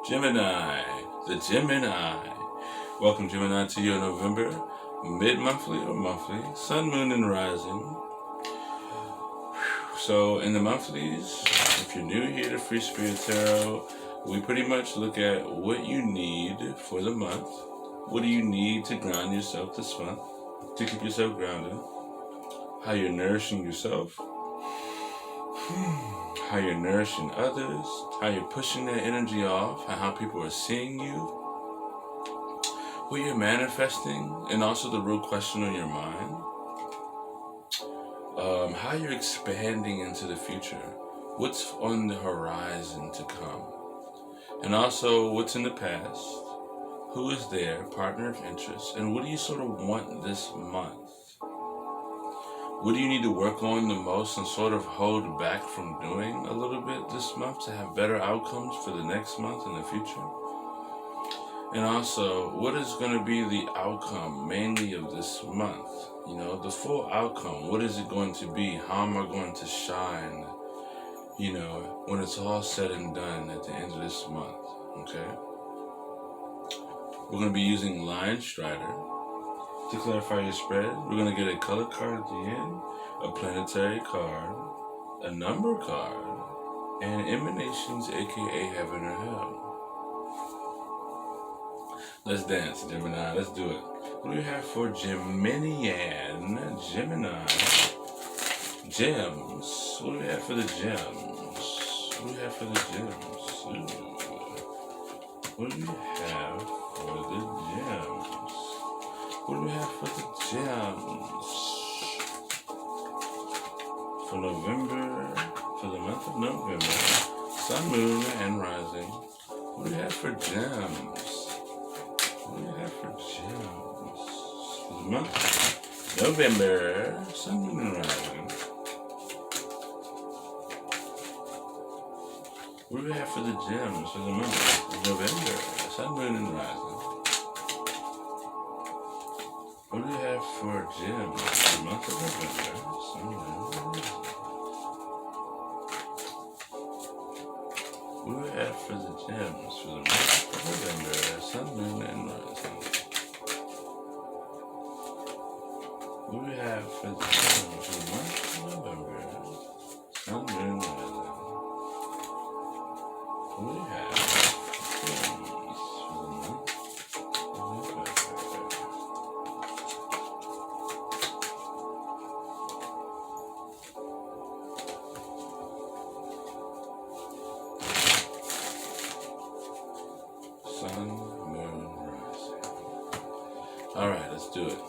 Gemini, the Gemini. Welcome, Gemini, to your November mid-monthly or monthly sun, moon, and rising. So in the monthlies, if you're new here to Free Spirit Tarot, we pretty much look at what you need for the month. What do you need to ground yourself this month, to keep yourself grounded? How you're nourishing yourself, how you're nourishing others, how you're pushing that energy off, and how people are seeing you, what you're manifesting, and also the real question on your mind, how you're expanding into the future, what's on the horizon to come, and also what's in the past, who is there, partner of interest, and what do you sort of want this month? What do you need to work on the most and sort of hold back from doing a little bit this month to have better outcomes for the next month in the future? And also, what is going to be the outcome mainly of this month? You know, the full outcome. What is it going to be? How am I going to shine, you know, when it's all said and done at the end of this month? Okay? We're going to be using Lion Strider to clarify your spread. We're going to get a color card at the end, a planetary card, a number card, and emanations, aka heaven or hell. Let's dance, Gemini. Let's do it. What do we have for Geminian? Gemini. Gems. What do we have for the gems? What do we have for the gems? Ooh. What do we have for the gems? What do we have for the gems? For November, for the month of November, sun, moon, and rising. What do we have for gems? What do we have for gems? For the month of November, sun, moon, and rising. What do we have for the gems for the month of November, sun, moon, and rising? What do we have for gems for the month of November, sun, moon, and rising? What do we have for the gems for the month of November, sun, moon, and rising? What do we have for the gems for the month of November, sun, moon, and rising? What do we have for gems for the month of November? Sun, moon, rising. Alright, let's do it.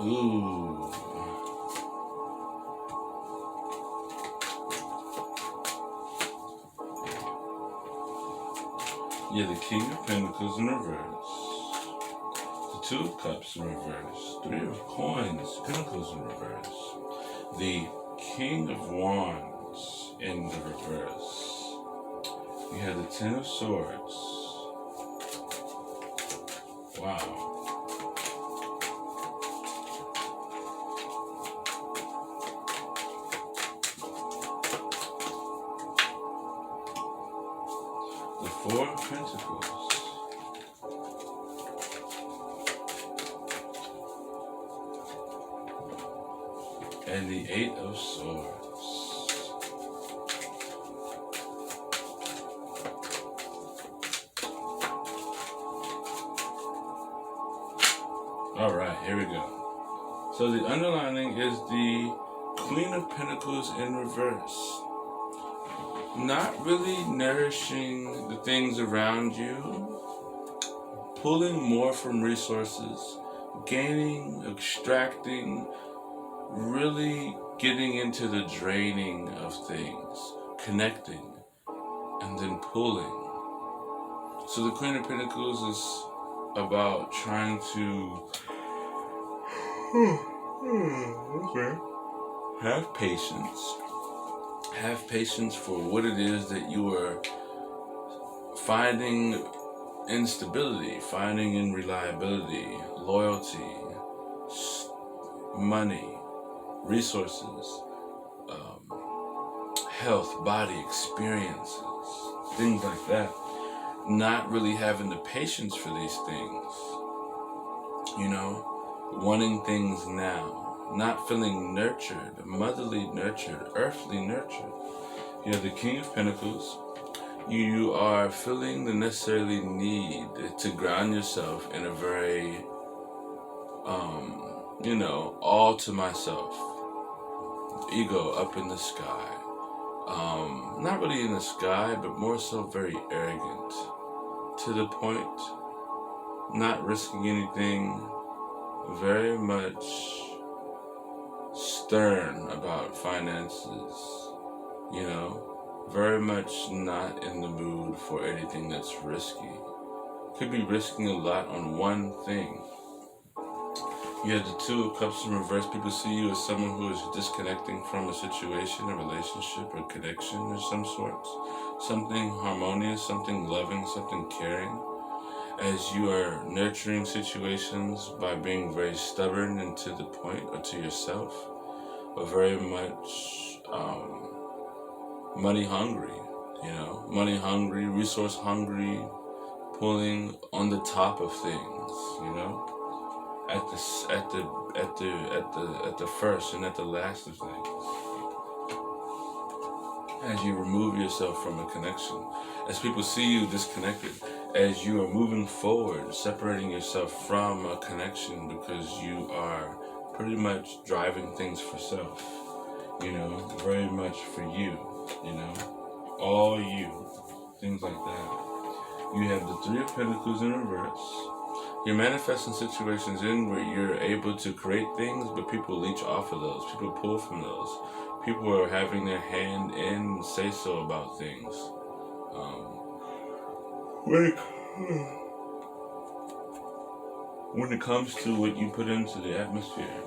Ooh. Yeah, the King of Pentacles in reverse. The Two of Cups in reverse. Three of Coins, Pentacles in reverse. The King of Wands in the reverse. We have the Ten of Swords. Wow. The Four of Pentacles. And the Eight of Swords. Alright, here we go. So the underlining is the Queen of Pentacles in reverse. Not really nourishing the things around you, pulling more from resources, gaining, extracting, really getting into the draining of things, connecting, and then pulling. So the Queen of Pentacles is about trying to have patience. Have patience for what it is that you are finding instability, finding in reliability, loyalty, money, resources, health, body, experiences. things like that. Not really having the patience for these things, wanting things now, not feeling nurtured, motherly nurtured, earthly nurtured. The King of Pentacles. You are feeling the necessarily need to ground yourself in a very, all to myself, ego up in the sky. Not really in the sky, but more so very arrogant, to the point, not risking anything, very much stern about finances, very much not in the mood for anything that's risky. Could be risking a lot on one thing. You have the Two of Cups in reverse. People see you as someone who is disconnecting from a situation, a relationship, or connection of some sort. Something harmonious, something loving, something caring. As you are nurturing situations by being very stubborn and to the point, or to yourself, or very much money hungry, money hungry, resource hungry, pulling on the top of things, at the first and at the last of things. As you remove yourself from a connection, as people see you disconnected, as you are moving forward, separating yourself from a connection because you are pretty much driving things for self, very much for you, all you, things like that. You have the Three of Pentacles in reverse. You're manifesting situations in where you're able to create things, but people leech off of those. People pull from those. People are having their hand in say-so about things. When it comes to what you put into the atmosphere,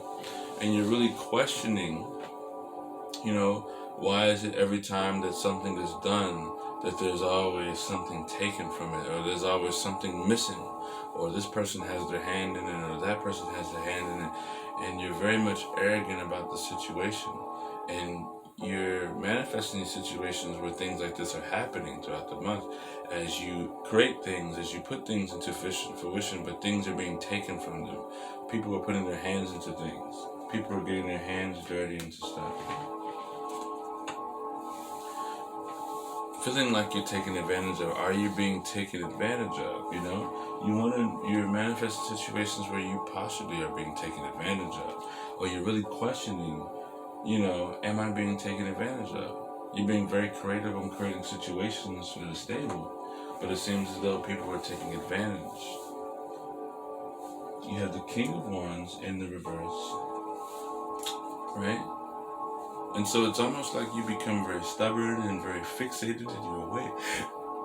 and you're really questioning, why is it every time that something is done that there's always something taken from it, or there's always something missing, or this person has their hand in it, or that person has their hand in it, and you're very much arrogant about the situation, and you're manifesting these situations where things like this are happening throughout the month, as you create things, as you put things into fruition, but things are being taken from them. People are putting their hands into things. People are getting their hands dirty into stuff. Feeling like you're taken advantage of. Are you being taken advantage of? You're manifesting situations where you possibly are being taken advantage of, or you're really questioning, am I being taken advantage of? You're being very creative on creating situations that are stable, but it seems as though people are taking advantage. You have the King of Wands in the reverse, right? And so it's almost like you become very stubborn and very fixated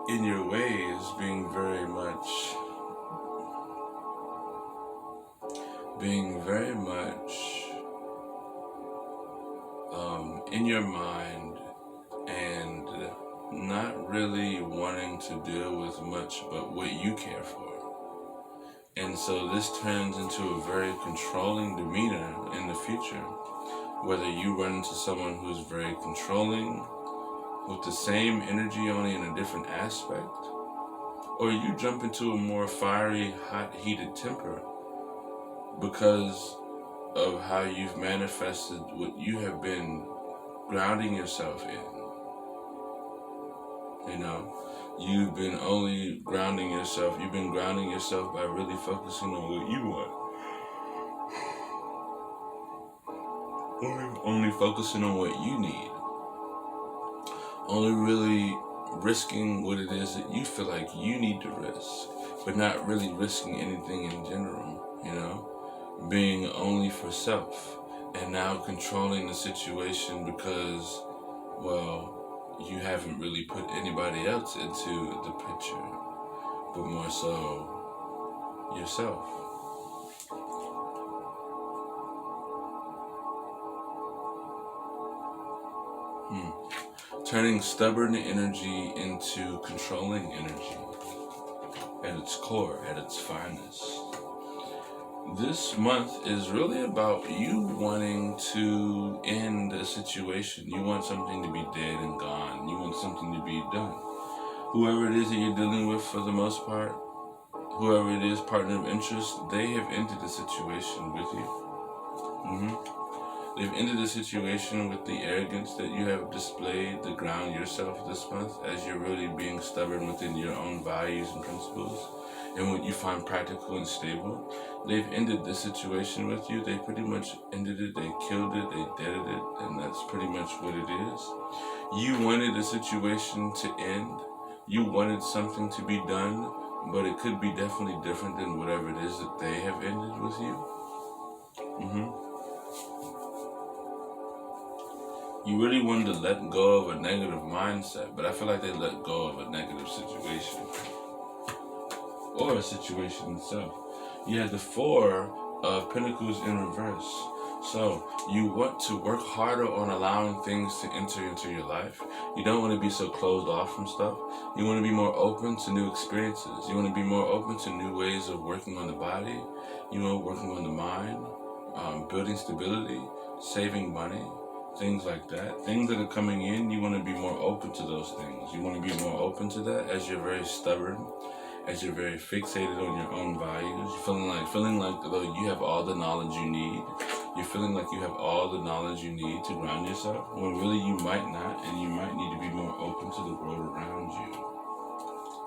in your ways, being very much in your mind, and not really wanting to deal with much but what you care for. And so this turns into a very controlling demeanor in the future. Whether you run into someone who's very controlling, with the same energy only in a different aspect, or you jump into a more fiery, hot, heated temper because of how you've manifested what you have been grounding yourself in. You've been only grounding yourself. You've been grounding yourself by really focusing on what you want. Only focusing on what you need. Only really risking what it is that you feel like you need to risk, but not really risking anything in general, being only for self, and now controlling the situation because, you haven't really put anybody else into the picture, but more so yourself. Turning stubborn energy into controlling energy at its core, at its finest. This month is really about you wanting to end a situation. You want something to be dead and gone. You want something to be done. Whoever it is that you're dealing with, for the most part, whoever it is, partner of interest, they have ended the situation with you. They've ended the situation with the arrogance that you have displayed to ground yourself this month, as you're really being stubborn within your own values and principles and what you find practical and stable. They've ended the situation with you. They pretty much ended it. They killed it. They deaded it. And that's pretty much what it is. You wanted the situation to end. You wanted something to be done, but it could be definitely different than whatever it is that they have ended with you. You really wanted to let go of a negative mindset, but I feel like they let go of a negative situation. Or a situation itself. You had the Four of Pentacles in reverse. So you want to work harder on allowing things to enter into your life. You don't want to be so closed off from stuff. You want to be more open to new experiences. You want to be more open to new ways of working on the body. You know, working on the mind, building stability, saving money, things like that. Things that are coming in, you want to be more open to those things. You want to be more open to that, as you're very stubborn, as you're very fixated on your own values. You're feeling like though you have all the knowledge you need. You're feeling like you have all the knowledge you need to ground yourself, when really you might not, and you might need to be more open to the world around you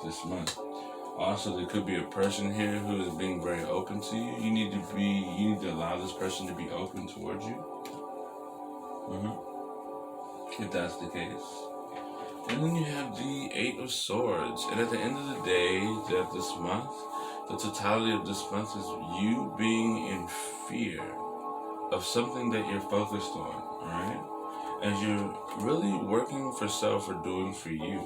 this month. Also, there could be a person here who is being very open to you. You need to allow this person to be open towards you. If that's the case. And then you have the Eight of Swords. And at the end of the day, that this month, the totality of this month is you being in fear of something that you're focused on, alright? As you're really working for self or doing for you,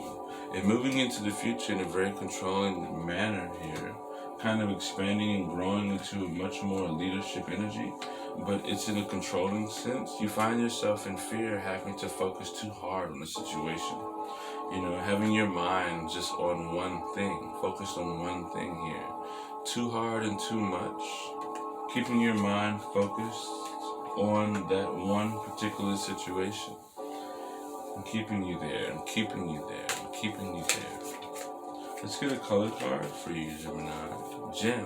and moving into the future in a very controlling manner here, kind of expanding and growing into a much more leadership energy, but it's in a controlling sense. You find yourself in fear, having to focus too hard on the situation. You know, having your mind just on one thing, focused on one thing here. Too hard and too much. Keeping your mind focused on that one particular situation. And keeping you there, and keeping you there, and keeping you there. Let's get a color card for you, Gemini. Gem.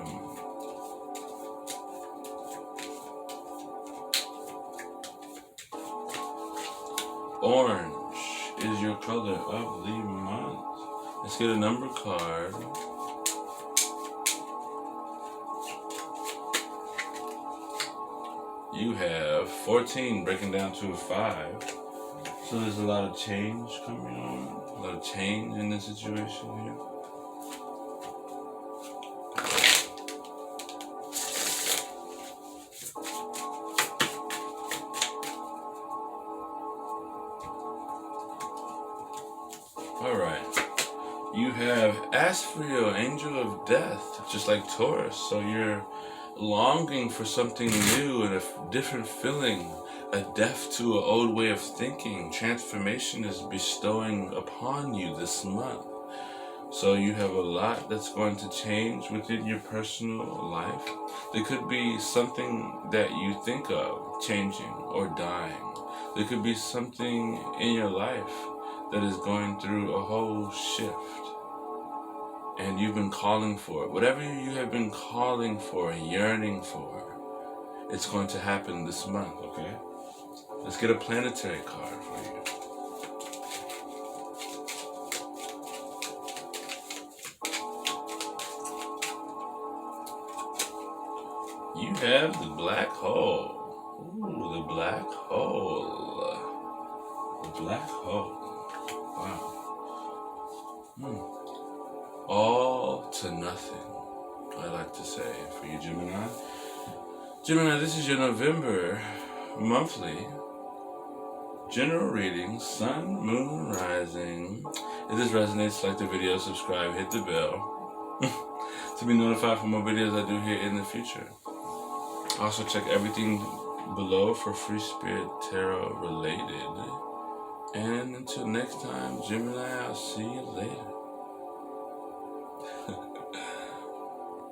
Orange is your color of the month. Let's get a number card. You have 14 breaking down to a 5. So there's a lot of change coming on. A lot of change in this situation here. Alright, you have asked for your angel of death, just like Taurus. So you're longing for something new and a different feeling, a death to an old way of thinking. Transformation is bestowing upon you this month. So you have a lot that's going to change within your personal life. There could be something that you think of changing or dying. There could be something in your life that is going through a whole shift, and you've been calling for it. Whatever you have been calling for, yearning for, it's going to happen this month, okay? Let's get a planetary card for you. You have the black hole. Ooh, the black hole. The black hole. Wow. All to nothing, I like to say, for you, Gemini. Gemini, this is your November monthly general reading, sun, moon, rising. If this resonates, like the video, subscribe, hit the bell to be notified for more videos I do here in the future. Also, check everything below for Free Spirit Tarot related. And until next time, Gemini, I'll see you later.